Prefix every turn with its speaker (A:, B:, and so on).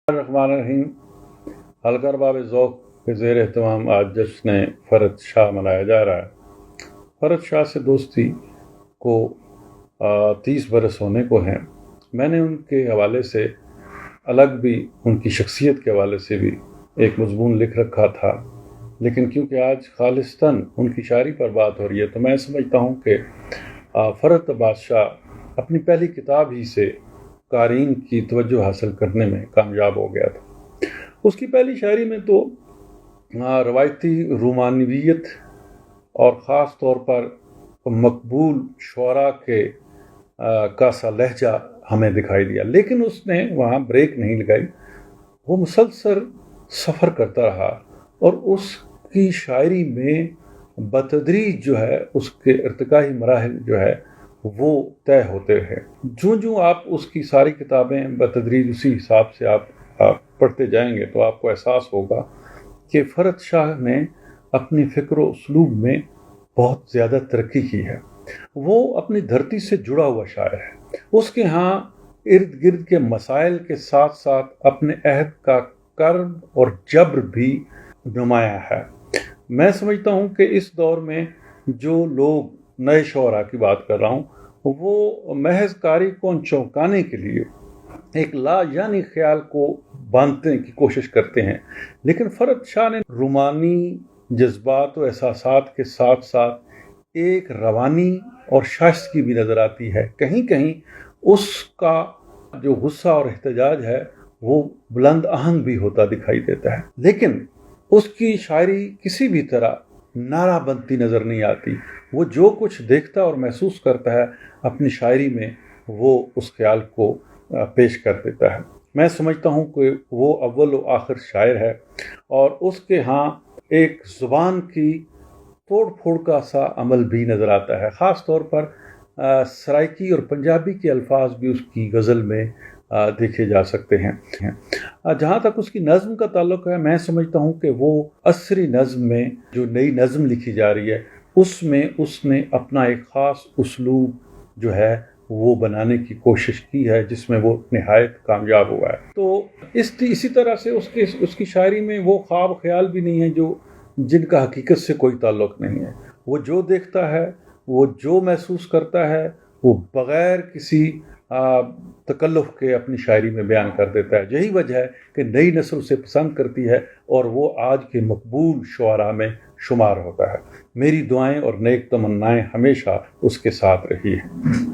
A: الرحمن الرحیم۔ حلقہ باب ذوق کے زیر اہتمام آج جشن فرت شاہ منایا جا رہا ہے۔ فرت شاہ سے دوستی کو 30 برس ہونے کو ہیں۔ میں نے ان کے حوالے سے الگ بھی ان کی شخصیت کے حوالے سے بھی ایک مضمون لکھ رکھا تھا، لیکن کیونکہ آج خالصتاً ان کی شاعری پر بات ہو رہی ہے تو میں سمجھتا ہوں کہ فرت بادشاہ اپنی پہلی کتاب ہی سے قارئین کی توجہ حاصل کرنے میں کامیاب ہو گیا تھا۔ اس کی پہلی شاعری میں تو روایتی رومانویت اور خاص طور پر مقبول شعراء کا سا لہجہ ہمیں دکھائی دیا، لیکن اس نے وہاں بریک نہیں لگائی، وہ مسلسل سفر کرتا رہا اور اس کی شاعری میں بتدریج جو ہے اس کے ارتقائی مراحل جو ہے وہ طے ہوتے ہیں۔ جوں آپ اس کی ساری کتابیں بتدریج اسی حساب سے آپ پڑھتے جائیں گے تو آپ کو احساس ہوگا کہ فرت شاہ نے اپنی فکر و اسلوب میں بہت زیادہ ترقی کی ہے۔ وہ اپنی دھرتی سے جڑا ہوا شاعر ہے۔ اس کے ہاں ارد گرد کے مسائل کے ساتھ ساتھ اپنے عہد کا کرم اور جبر بھی نمایاں ہے۔ میں سمجھتا ہوں کہ اس دور میں جو لوگ نئے شعراء کی بات کر رہا ہوں وہ محض قاری کو چونکانے کے لیے ایک لا یعنی خیال کو باندھنے کی کوشش کرتے ہیں، لیکن فرت شاہ نے رومانی جذبات و احساسات کے ساتھ ساتھ ایک روانی اور شائستگی بھی نظر آتی ہے۔ کہیں کہیں اس کا جو غصہ اور احتجاج ہے وہ بلند آہنگ بھی ہوتا دکھائی دیتا ہے، لیکن اس کی شاعری کسی بھی طرح نعرہ بندتی نظر نہیں آتی۔ وہ جو کچھ دیکھتا اور محسوس کرتا ہے اپنی شاعری میں وہ اس خیال کو پیش کر دیتا ہے۔ میں سمجھتا ہوں کہ وہ اول و آخر شاعر ہے اور اس کے ہاں ایک زبان کی توڑ پھوڑ کا سا عمل بھی نظر آتا ہے۔ خاص طور پر سرائکی اور پنجابی کے الفاظ بھی اس کی غزل میں دیکھے جا سکتے ہیں۔ جہاں تک اس کی نظم کا تعلق ہے، میں سمجھتا ہوں کہ وہ عصری نظم میں جو نئی نظم لکھی جا رہی ہے اس میں اس نے اپنا ایک خاص اسلوب جو ہے وہ بنانے کی کوشش کی ہے جس میں وہ نہایت کامیاب ہوا ہے۔ تو اسی طرح سے اس کی شاعری میں وہ خواب خیال بھی نہیں ہے جن کا حقیقت سے کوئی تعلق نہیں ہے۔ وہ جو دیکھتا ہے، وہ جو محسوس کرتا ہے، وہ بغیر کسی تکلف کے اپنی شاعری میں بیان کر دیتا ہے۔ یہی وجہ ہے کہ نئی نسل اسے پسند کرتی ہے اور وہ آج کے مقبول شعراء میں شمار ہوتا ہے۔ میری دعائیں اور نیک تمنائیں ہمیشہ اس کے ساتھ رہی ہیں۔